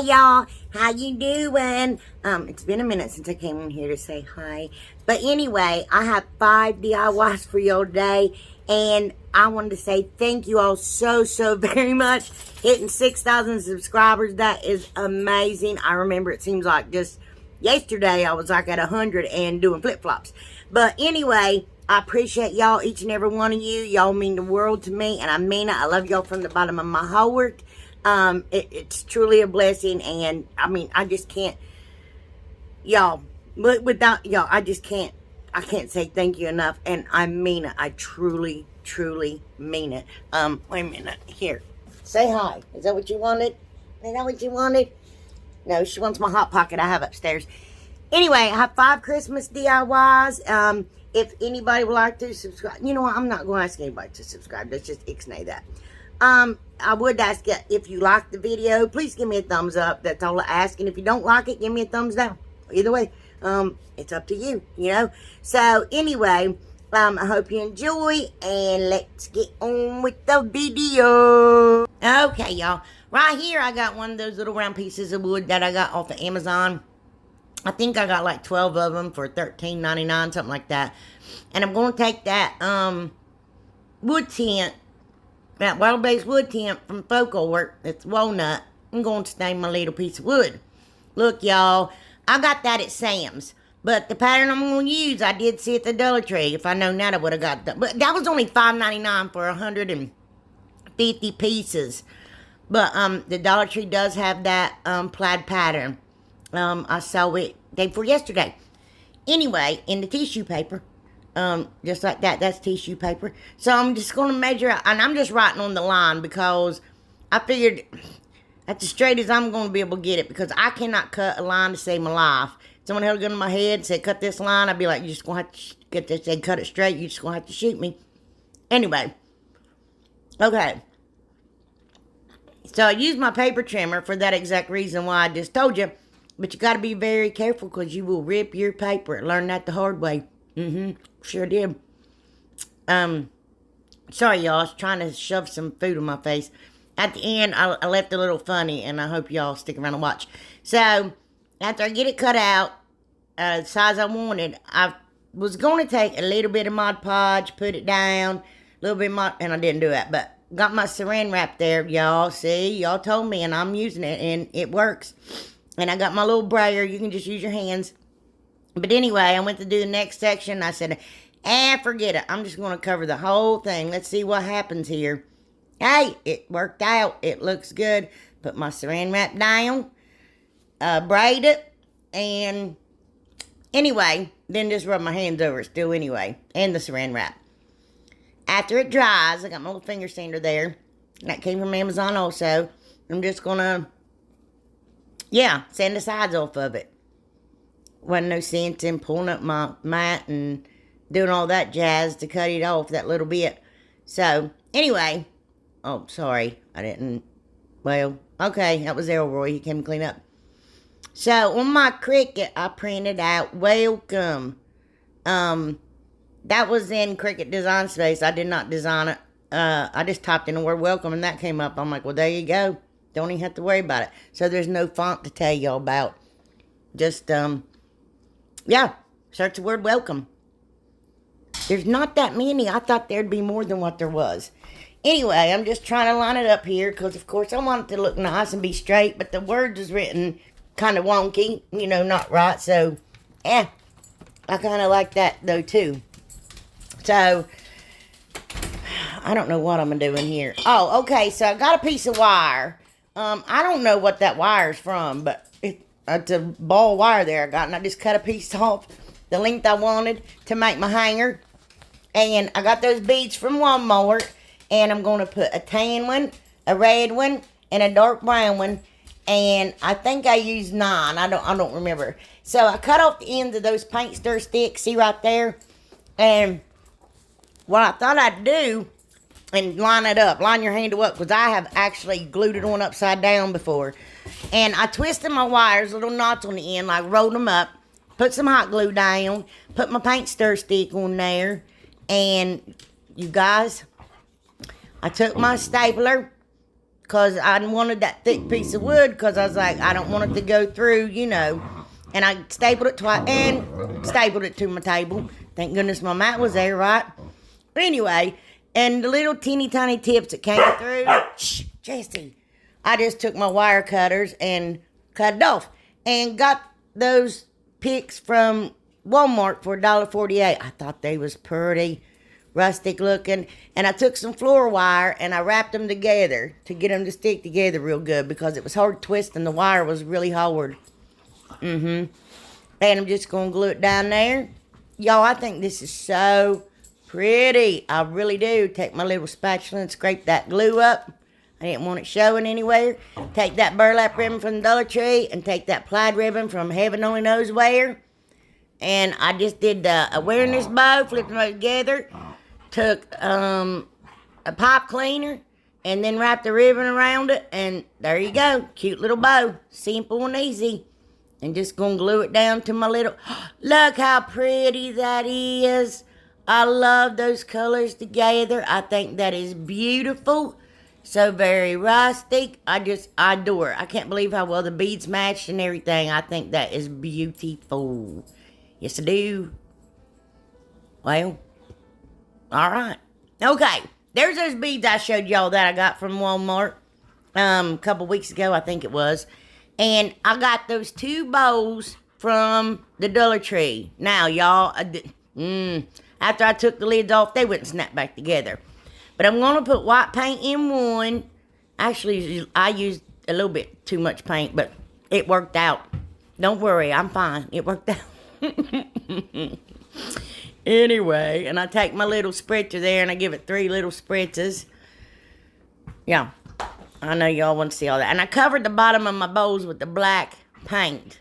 Y'all, how you doing? It's been a minute since I came in here to say hi. But anyway, I have 5 DIYs for y'all today. And I wanted to say thank you all so very much. Hitting 6,000 subscribers, that is amazing. I remember it seems like just yesterday I was like at 100 and doing flip-flops. But anyway, I appreciate y'all, each and every one of you. Y'all mean the world to me, and I mean it. I love y'all from the bottom of my heart. It's truly a blessing, and I mean, I just can't, y'all, without y'all, I can't say thank you enough, and I mean it. I truly mean it. Wait a minute, here, say hi. Is that what you wanted? Is that what you wanted? No, she wants my Hot Pocket I have upstairs. Anyway, I have 5 Christmas DIYs. If anybody would like to subscribe, you know what, I'm not going to ask anybody to subscribe. Let's just ixnay that. I would ask you, if you like the video, please give me a thumbs up. That's all I ask. And if you don't like it, give me a thumbs down. Either way, it's up to you, you know. So, anyway, I hope you enjoy, and let's get on with the video. Okay, y'all. Right here, I got one of those little round pieces of wood that I got off of Amazon. I think I got like 12 of them for $13.99, something like that. And I'm going to take that wood tent, that water-based wood tent from Decor. It's walnut. I'm going to stain my little piece of wood. Look, y'all, I got that at Sam's. But the pattern I'm going to use, I did see at the Dollar Tree. If I known that, I would have got that. But that was only $5.99 for 150 pieces. But the Dollar Tree does have that plaid pattern. I saw it day before yesterday. Anyway, in the tissue paper, just like that, that's tissue paper. So I'm just going to measure out, and I'm just writing on the line because I figured that's as straight as I'm going to be able to get it, because I cannot cut a line to save my life. Someone held a gun to my head and said, cut this line. I'd be like, you're just going to have to get this, they cut it straight, you're just going to have to shoot me. Anyway, okay. So I used my paper trimmer for that exact reason why I just told you. But you got to be very careful, because you will rip your paper. Learned that the hard way. Sure did. Sorry, y'all. I was trying to shove some food in my face. At the end, I left a little funny, and I hope y'all stick around and watch. So, after I get it cut out, the size I wanted, I was going to take a little bit of Mod Podge, put it down, a little bit of Mod, and I didn't do that, but got my saran wrap there, y'all. See, y'all told me, and I'm using it, and it works. And I got my little brayer. You can just use your hands. But anyway, I went to do the next section. I said, forget it. I'm just going to cover the whole thing. Let's see what happens here. Hey, it worked out. It looks good. Put my saran wrap down. Braid it. And anyway, then just rub my hands over it still anyway. And the saran wrap. After it dries, I got my little finger sander there. That came from Amazon also. I'm just going to, sand the sides off of it. Wasn't no sense in pulling up my mat and doing all that jazz to cut it off that little bit. So, anyway. Oh, sorry. I didn't. Well, okay. That was Elroy. He came to clean up. So, on my Cricut, I printed out welcome. That was in Cricut Design Space. I did not design it. I just typed in the word welcome and that came up. I'm like, well, there you go. Don't even have to worry about it. So there's no font to tell y'all about. Just, search the word welcome. There's not that many. I thought there'd be more than what there was. Anyway, I'm just trying to line it up here because, of course, I want it to look nice and be straight. But the words is written kind of wonky, not right. So, I kind of like that, though, too. So, I don't know what I'm doing here. Oh, okay, so I got a piece of wire. I don't know what that wire's from, but it's a ball wire there I got, and I just cut a piece off the length I wanted to make my hanger. And I got those beads from Walmart, and I'm going to put a tan one, a red one, and a dark brown one. And I think I used 9. I don't remember. So I cut off the ends of those paint stir sticks, see right there? And what I thought I'd do, and line it up. Line your handle up, because I have actually glued it on upside down before. And I twisted my wires, little knots on the end, like rolled them up. Put some hot glue down. Put my paint stir stick on there. And you guys, I took my stapler, because I wanted that thick piece of wood because I was like, I don't want it to go through, you know. And I stapled it twice and stapled it to my table. Thank goodness my mat was there, right? Anyway, and the little teeny tiny tips that came through, shh, Jesse, I just took my wire cutters and cut it off and got those picks from Walmart for $1.48. I thought they was pretty rustic looking, and I took some floor wire and I wrapped them together to get them to stick together real good because it was hard to twist and the wire was really hard. And I'm just gonna glue it down there. Y'all, I think this is so pretty. I really do. Take my little spatula and scrape that glue up. I didn't want it showing anywhere. Take that burlap ribbon from the Dollar Tree and take that plaid ribbon from heaven only knows where. And I just did the awareness bow, flipped them together. Took a pipe cleaner and then wrapped the ribbon around it. And there you go. Cute little bow. Simple and easy. And just gonna glue it down to my little, look how pretty that is. I love those colors together. I think that is beautiful. So very rustic. I adore it. I can't believe how well the beads matched and everything. I think that is beautiful. Yes, I do. Well, all right. Okay. There's those beads I showed y'all that I got from Walmart a couple weeks ago, I think it was. And I got those 2 bowls from the Dollar Tree. Now, y'all, after I took the lids off, they wouldn't snap back together. But I'm going to put white paint in one. Actually, I used a little bit too much paint, but it worked out. Don't worry, I'm fine. It worked out. Anyway, and I take my little spritzer there and I give it 3 little spritzes. Yeah. I know y'all want to see all that. And I covered the bottom of my bowls with the black paint.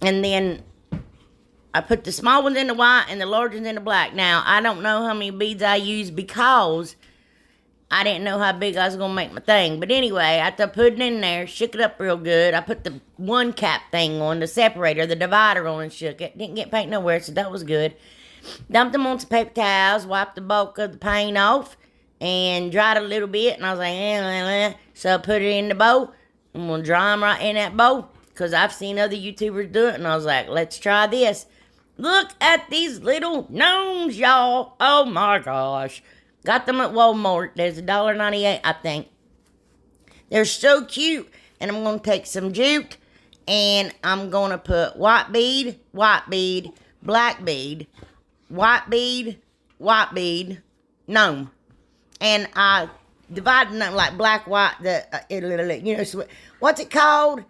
And then I put the small ones in the white and the large ones in the black. Now, I don't know how many beads I used because I didn't know how big I was going to make my thing. But anyway, after I put it in there, shook it up real good. I put the one cap thing on, the separator, the divider on and shook it. Didn't get paint nowhere, so that was good. Dumped them on some paper towels, wiped the bulk of the paint off. And dried a little bit, and I was like, so I put it in the bowl. I'm going to dry them right in that bowl, because I've seen other YouTubers do it, and I was like, let's try this. Look at these little gnomes, y'all. Oh, my gosh. Got them at Walmart. There's $1.98, I think. They're so cute, and I'm going to take some jute, and I'm going to put white bead, black bead, white bead, gnome. And I divided them like black, white, what's it called?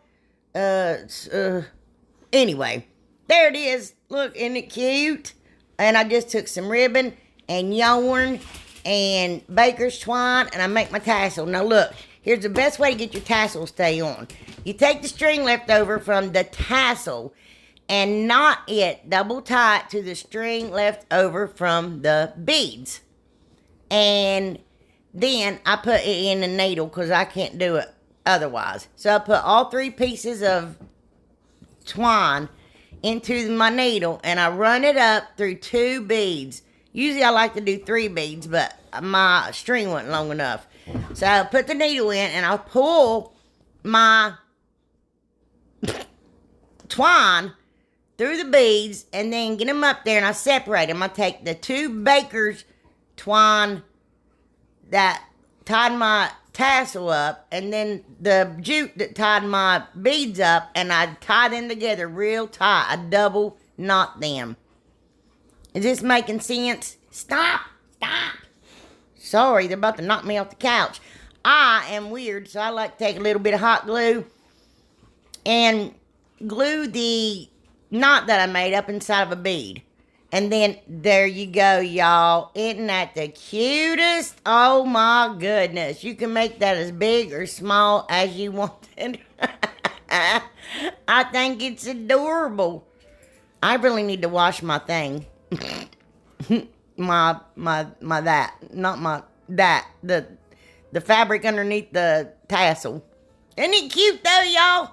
Anyway, there it is. Look, isn't it cute? And I just took some ribbon and yarn and baker's twine, and I make my tassel. Now look, here's the best way to get your tassel to stay on. You take the string left over from the tassel and knot it double tight to the string left over from the beads. And then I put it in the needle because I can't do it otherwise. So I put all 3 pieces of twine into my needle and I run it up through 2 beads. Usually I like to do 3 beads, but my string wasn't long enough. So I put the needle in and I'll pull my twine through the beads and then get them up there and I separate them. I take the 2 baker's twine that tied my tassel up and then the jute that tied my beads up, and I tie them together real tight. I double knot them. Is this making sense? Stop! Sorry, they're about to knock me off the couch. I am weird, so I like to take a little bit of hot glue and glue the knot that I made up inside of a bead. And then, there you go, y'all. Isn't that the cutest? Oh, my goodness. You can make that as big or small as you want it. I think it's adorable. I really need to wash my thing. The fabric underneath the tassel. Isn't it cute, though, y'all?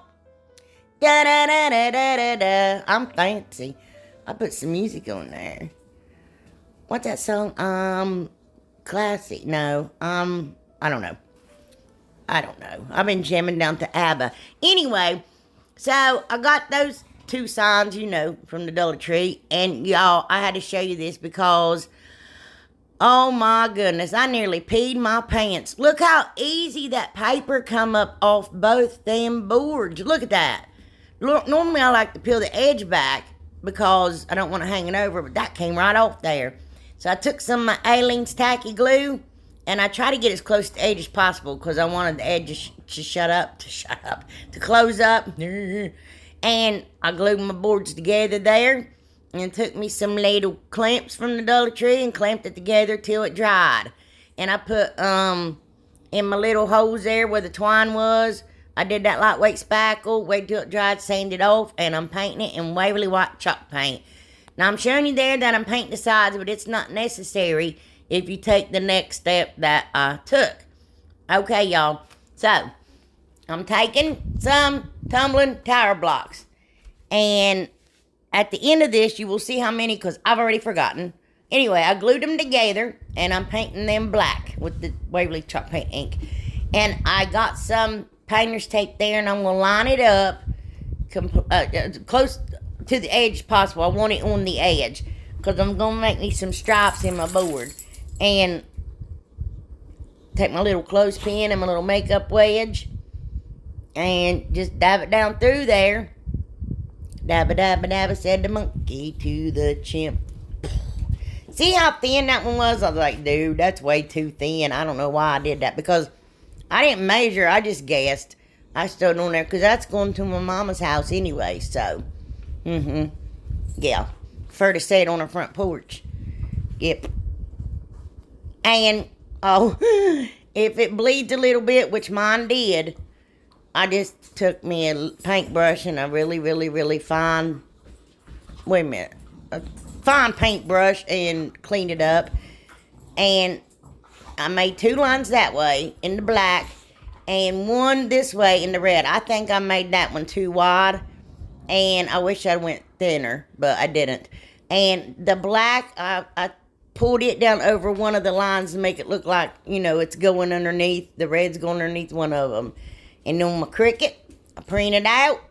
Da-da-da-da-da-da-da. I'm fancy. I put some music on there. What's that song? Classic. No. I don't know. I don't know. I've been jamming down to ABBA. Anyway, so I got those 2 signs, you know, from the Dollar Tree. And y'all, I had to show you this because, oh my goodness, I nearly peed my pants. Look how easy that paper come up off both them boards. Look at that. Normally I like to peel the edge back because I don't want to hang it over, but that came right off there. So I took some of my Aleene's tacky glue, and I try to get as close to the edge as possible because I wanted the edge to close up. And I glued my boards together there, and took me some little clamps from the Dollar Tree and clamped it together till it dried. And I put in my little holes there where the twine was, I did that lightweight spackle, waited till it dried, sanded it off, and I'm painting it in Waverly White chalk paint. Now, I'm showing you there that I'm painting the sides, but it's not necessary if you take the next step that I took. Okay, y'all. So, I'm taking some tumbling tower blocks. And at the end of this, you will see how many, because I've already forgotten. Anyway, I glued them together, and I'm painting them black with the Waverly chalk paint ink. And I got some painter's tape there, and I'm going to line it up close to the edge as possible. I want it on the edge because I'm going to make me some stripes in my board. And take my little clothespin and my little makeup wedge and just dab it down through there. Dabba dabba dabba, said the monkey to the chimp. See how thin that one was? I was like, dude, that's way too thin. I don't know why I did that because I didn't measure. I just guessed. I stood on there because that's going to my mama's house anyway. So, yeah. Prefer to sit on her front porch. Yep. And, oh, if it bleeds a little bit, which mine did, I just took me a paintbrush and a really, really, really fine, a fine paintbrush and cleaned it up. And I made 2 lines that way in the black and 1 this way in the red. I think I made that one too wide, and I wish I went thinner, but I didn't. And the black, I pulled it down over one of the lines to make it look like, you know, it's going underneath. The red's going underneath one of them. And on my Cricut, I printed out,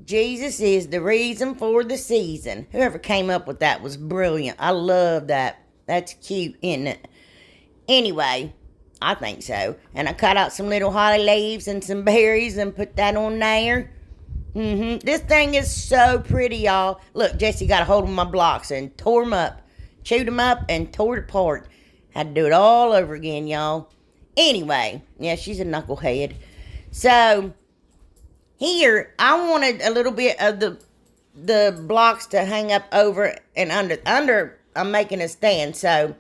Jesus is the reason for the season. Whoever came up with that was brilliant. I love that. That's cute, isn't it? Anyway, I think so. And I cut out some little holly leaves and some berries and put that on there. This thing is so pretty, y'all. Look, Jessie got a hold of my blocks and tore them up. Chewed them up and tore it apart. Had to do it all over again, y'all. Anyway, yeah, she's a knucklehead. So, here, I wanted a little bit of the blocks to hang up over and under. Under, I'm making a stand, so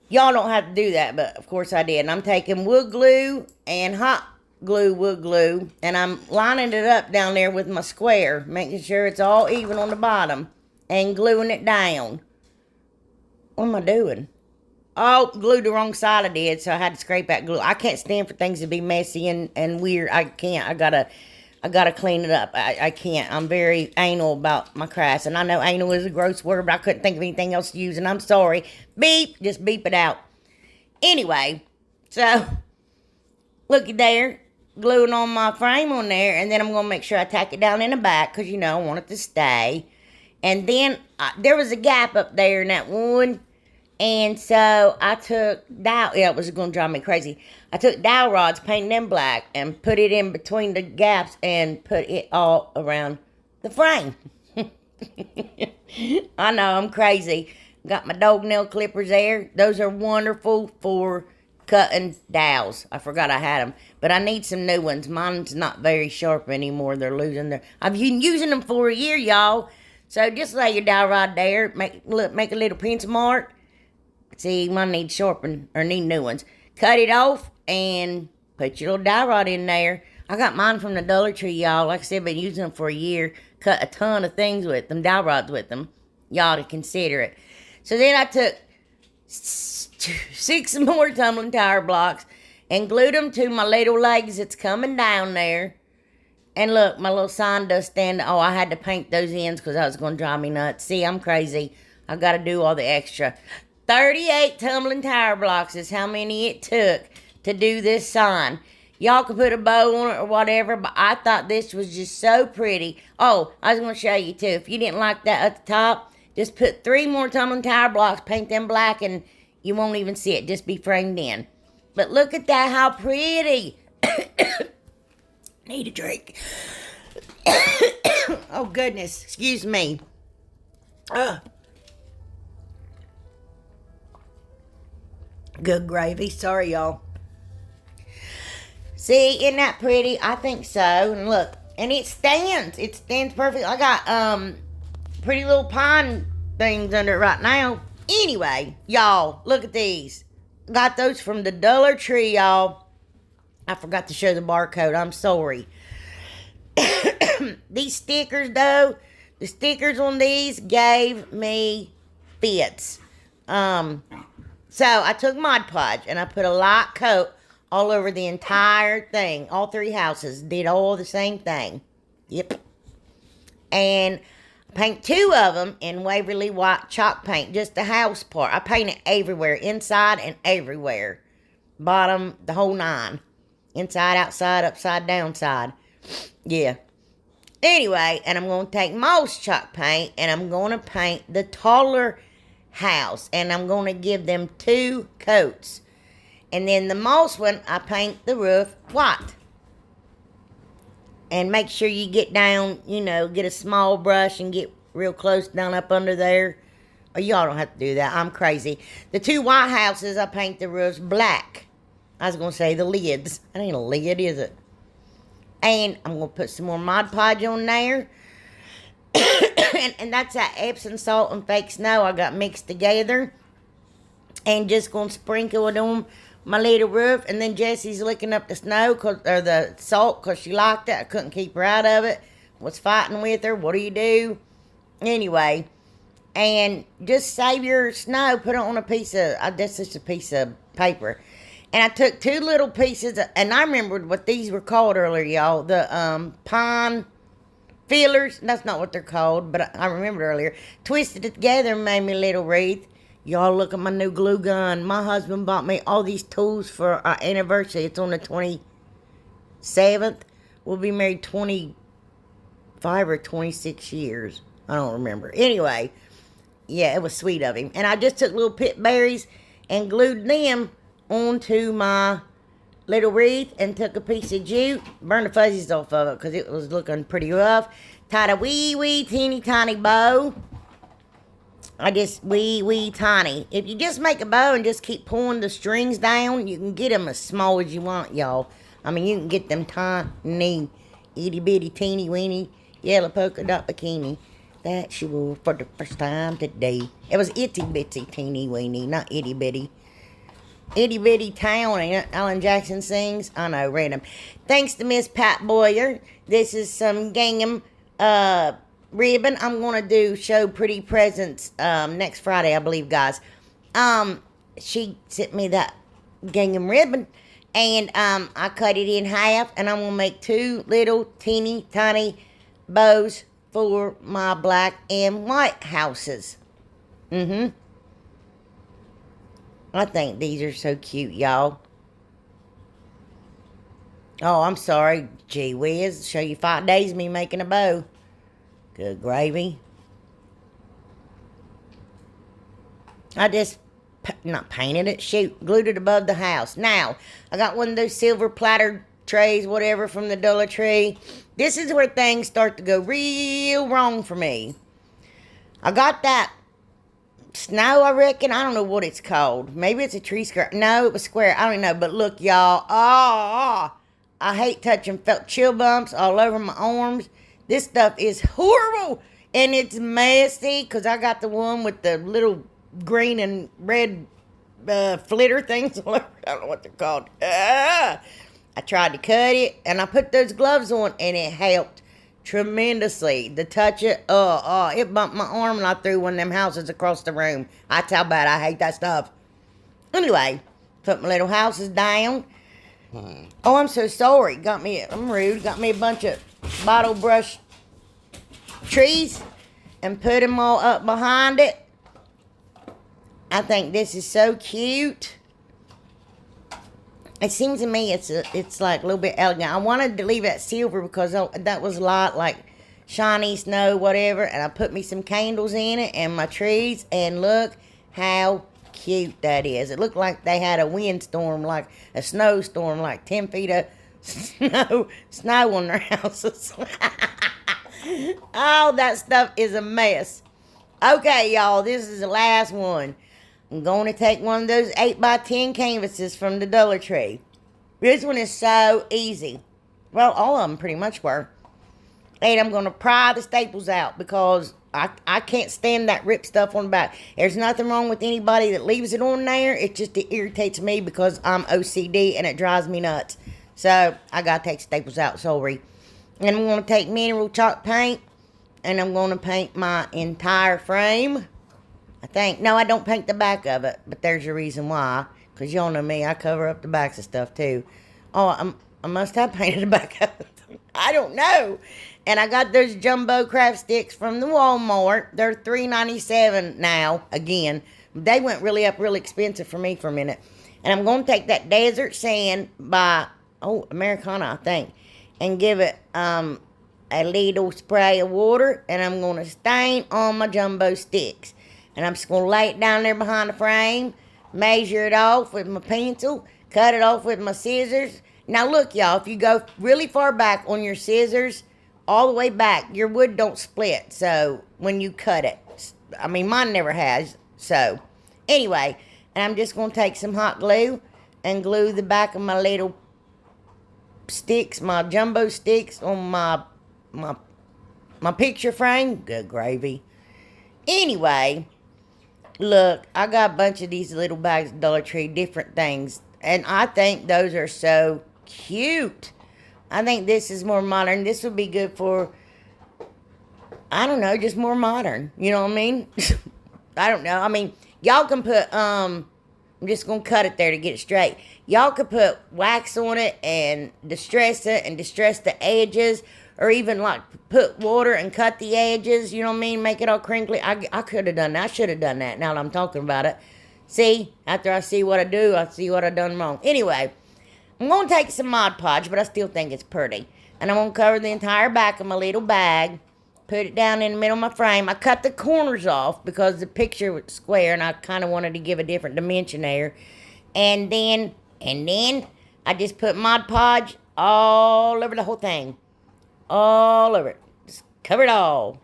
y'all don't have to do that, but of course I did. And I'm taking wood glue and hot glue wood glue, and I'm lining it up down there with my square, making sure it's all even on the bottom, and gluing it down. What am I doing? Oh, glued the wrong side I did, so I had to scrape that glue. I can't stand for things to be messy and weird. I can't. I gotta clean it up. I can't. I'm very anal about my crafts, and I know anal is a gross word, but I couldn't think of anything else to use, and I'm sorry. Beep. Just beep it out. Anyway, so, looky there. Gluing on my frame on there, and then I'm going to make sure I tack it down in the back, because, you know, I want it to stay. And then, there was a gap up there in that one, and so I took dowel, yeah, it was going to drive me crazy. I took dowel rods, painted them black, and put it in between the gaps, and put it all around the frame. I know, I'm crazy. Got my dog nail clippers there. Those are wonderful for cutting dowels. I forgot I had them, but I need some new ones. Mine's not very sharp anymore. They're losing their. I've been using them for a year, y'all. So just lay your dowel rod there. Make a little pencil mark. See, mine needs sharpened or need new ones. Cut it off and put your little dowel rod in there. I got mine from the Dollar Tree, y'all. Like I said, I've been using them for a year. Cut a ton of things with them, dowel rods with them. Y'all to consider it. So then I took 6 more tumbling tower blocks and glued them to my little legs that's coming down there. And look, my little sign does stand. Oh, I had to paint those ends because that was going to drive me nuts. See, I'm crazy. I got to do all the extra. 38 tumbling tower blocks is how many it took to do this sign. Y'all can put a bow on it or whatever, but I thought this was just so pretty. Oh, I was going to show you too. If you didn't like that at the top, just put 3 more tumbling tower blocks, paint them black, and you won't even see it. Just be framed in. But look at that, how pretty. Need a drink. Oh, goodness. Excuse me. Good gravy. Sorry, y'all. See, isn't that pretty? I think so. And look, and it stands. It stands perfect. I got pretty little pine things under it right now. Anyway, y'all, look at these. Got those from the Dollar Tree, y'all. I forgot to show the barcode. I'm sorry. These stickers, though, the stickers on these gave me fits. So I took Mod Podge and I put a light coat all over the entire thing. All 3 houses did all the same thing. Yep. And I paint 2 of them in Waverly white chalk paint. Just the house part. I painted everywhere. Inside and everywhere. Bottom, the whole 9. Inside, outside, upside, downside. Yeah. Anyway, and I'm going to take moss chalk paint and I'm going to paint the taller house. And I'm going to give them 2 coats. And then the moss one, I paint the roof white. And make sure you get down, you know, get a small brush and get real close down up under there. Oh, y'all don't have to do that. I'm crazy. The 2 white houses, I paint the roofs black. I was going to say the lids. That ain't a lid, is it? And I'm going to put some more Mod Podge on there. and that's that Epsom salt and fake snow I got mixed together. And just going to sprinkle it on my little roof. And then Jessie's licking up the snow, or the salt, because she liked it. I couldn't keep her out of it. Was fighting with her. What do you do? Anyway. And just save your snow. Put it on a piece of, I guess it's a piece of paper. And I took 2 little pieces, and I remembered what these were called earlier, y'all. The pine fillers. That's not what they're called, but I remembered earlier. Twisted it together and made me a little wreath. Y'all, look at my new glue gun. My husband bought me all these tools for our anniversary. It's on the 27th. We'll be married 25 or 26 years. I don't remember. Anyway, yeah, it was sweet of him. And I just took little pit berries and glued them onto my little wreath and took a piece of jute, burned the fuzzies off of it because it was looking pretty rough. Tied a wee teeny tiny bow. I just wee tiny. If you just make a bow and just keep pulling the strings down, you can get them as small as you want, y'all. I mean, you can get them tiny, itty bitty teeny weeny yellow polka dot bikini that she wore for the first time today. It was itty bitty teeny weeny, not itty bitty. Itty bitty town, and Alan Jackson sings. I know, random. Thanks to Miss Pat Boyer. This is some gingham ribbon. I'm going to show pretty presents next Friday, I believe, guys. She sent me that gingham ribbon, and I cut it in half, and I'm going to make 2 little teeny tiny bows for my black and white houses. I think these are so cute, y'all. Oh, I'm sorry. Gee whiz. Show you 5 days of me making a bow. Good gravy. I just, not painted it, shoot, glued it above the house. Now, I got one of those silver platter trays, whatever, from the Dollar Tree. This is where things start to go real wrong for me. I got that snow, I reckon. I don't know what it's called. Maybe it's a tree square. No, it was square. I don't know. But look, y'all. I hate touching. Felt chill bumps all over my arms. This stuff is horrible. And it's messy because I got the one with the little green and red flitter things. I don't know what they're called. I tried to cut it. And I put those gloves on. And it helped tremendously. To touch it, it bumped my arm and I threw one of them houses across the room. That's how bad I hate that stuff. Anyway, put my little houses down. Oh, I'm so sorry. I'm rude. Got me a bunch of bottle brush trees and put them all up behind it. I think this is so cute. It seems to me it's like a little bit elegant. I wanted to leave that silver because that was a lot like shiny snow, whatever. And I put me some candles in it and my trees. And look how cute that is. It looked like they had a windstorm, like a snowstorm, like 10 feet of snow on their houses. All that stuff is a mess. Okay, y'all, this is the last one. I'm going to take one of those 8x10 canvases from the Dollar Tree. This one is so easy. Well, all of them pretty much were. And I'm going to pry the staples out because I can't stand that ripped stuff on the back. There's nothing wrong with anybody that leaves it on there. It just irritates me because I'm OCD and it drives me nuts. So, I got to take staples out, sorry. And I'm going to take mineral chalk paint. And I'm going to paint my entire frame. I think. No, I don't paint the back of it. But there's a reason why. Because y'all know me. I cover up the backs of stuff too. Oh, I must have painted the back of it. I don't know. And I got those jumbo craft sticks from the Walmart. They're $3.97 now. Again. They went really up really expensive for me for a minute. And I'm going to take that desert sand by, Americana, I think. And give it a little spray of water. And I'm going to stain on my jumbo sticks. And I'm just going to lay it down there behind the frame. Measure it off with my pencil. Cut it off with my scissors. Now look, y'all. If you go really far back on your scissors, all the way back, your wood don't split. So, when you cut it. I mean, mine never has. So, anyway. And I'm just going to take some hot glue. And glue the back of my little sticks. My jumbo sticks on my picture frame. Good gravy. Anyway. Look, I got a bunch of these little bags of Dollar Tree, different things. And I think those are so cute. I think this is more modern. This would be good for, I don't know, just more modern. You know what I mean? I don't know. I mean, y'all can put, I'm just going to cut it there to get it straight. Y'all could put wax on it and distress it and distress the edges. Or even like put water and cut the edges, you know what I mean? Make it all crinkly. I could have done that. I should have done that now that I'm talking about it. See, after I see what I do, I see what I done wrong. Anyway, I'm going to take some Mod Podge, but I still think it's pretty. And I'm going to cover the entire back of my little bag. Put it down in the middle of my frame. I cut the corners off because the picture was square and I kind of wanted to give a different dimension there. And then I just put Mod Podge all over the whole thing. All over it. Just cover it all.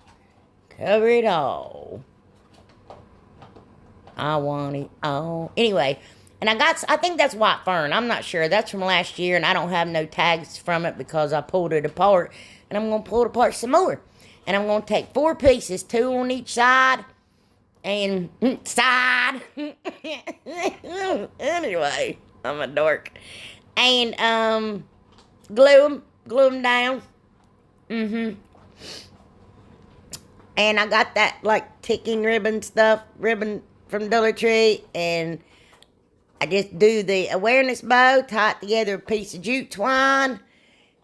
Cover it all. I want it all. Anyway, and I think that's white fern. I'm not sure. That's from last year, and I don't have no tags from it because I pulled it apart. And I'm going to pull it apart some more. And I'm going to take 4 pieces, 2 on each side. And anyway, I'm a dork. And glue them down. And I got that, like, ticking ribbon from Dollar Tree. And I just do the awareness bow, tie it together a piece of jute twine,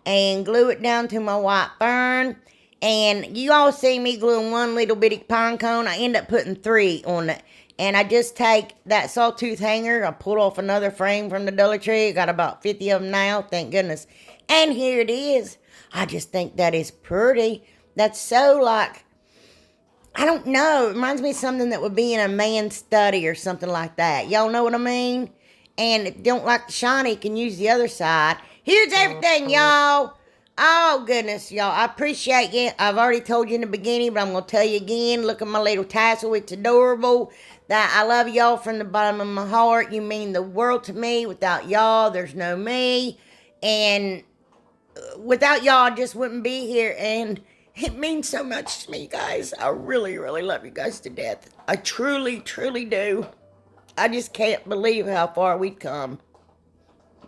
and glue it down to my white fern. And you all see me gluing one little bitty pine cone. I end up putting 3 on it. And I just take that sawtooth hanger. I pulled off another frame from the Dollar Tree. I got about 50 of them now, thank goodness. And here it is. I just think that is pretty. That's so like, I don't know. It reminds me of something that would be in a man's study or something like that. Y'all know what I mean? And if you don't like the shiny, you can use the other side. Here's everything, y'all. Oh, goodness, y'all. I appreciate it. I've already told you in the beginning, but I'm going to tell you again. Look at my little tassel. It's adorable. That I love y'all from the bottom of my heart. You mean the world to me. Without y'all, there's no me. And without y'all, I just wouldn't be here. And it means so much to me, guys. I really, really love you guys to death. I truly, truly do. I just can't believe how far we've come.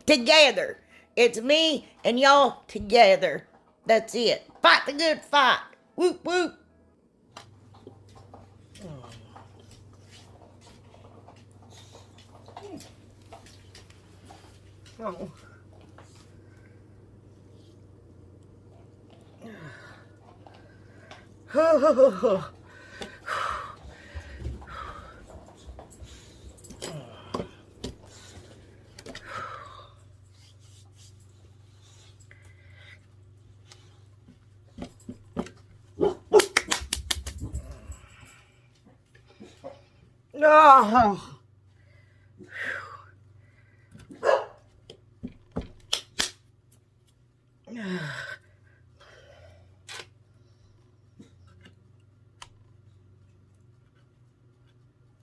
Together. It's me and y'all together. That's it. Fight the good fight. Whoop, whoop. Oh. Oh.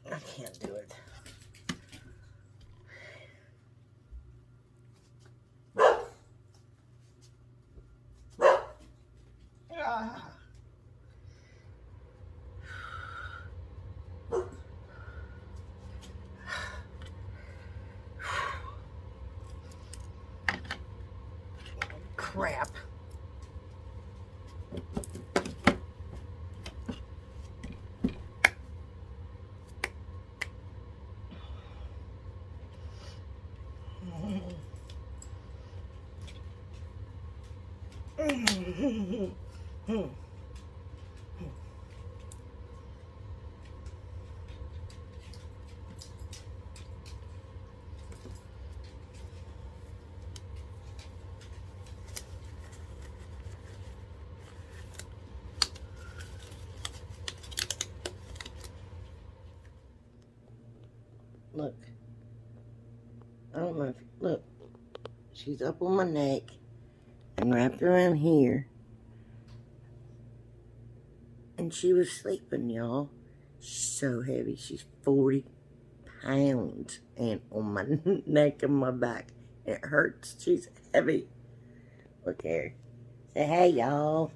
I can't do it. Crap. Look. I don't know if, look. She's up on my neck and wrapped around here. And she was sleeping, y'all. So heavy. She's 40 pounds. And on my neck and my back. It hurts. She's heavy. Look here. Say, hey, y'all.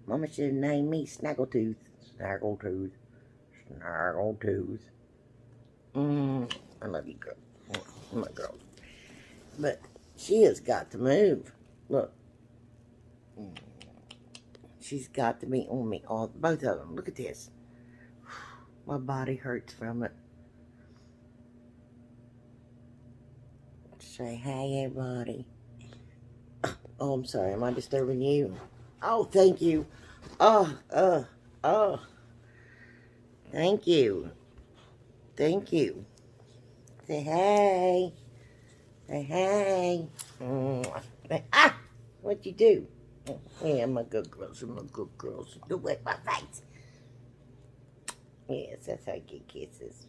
Mama should have named me Snaggletooth. Snaggletooth. Snaggletooth. I love you, girl. My girl. But she has got to move. Look. She's got to be on me. All both of them. Look at this. My body hurts from it. Say, hey, everybody. Oh, I'm sorry. Am I disturbing you? Oh, thank you. Oh. Thank you. Thank you. Say, hey. Say, hey. Ah! What'd you do? Yeah, my good girls are my good girls. Don't wet my face. Yes, that's how I get kisses.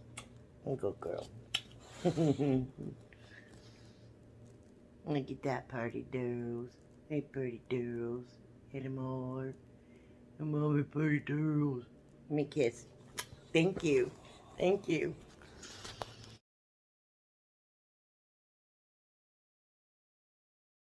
I'm a good girl. Look at that pretty girls. Hey, pretty girls. Hey, them all. Come on, pretty girls. Let me kiss. Thank you. Thank you.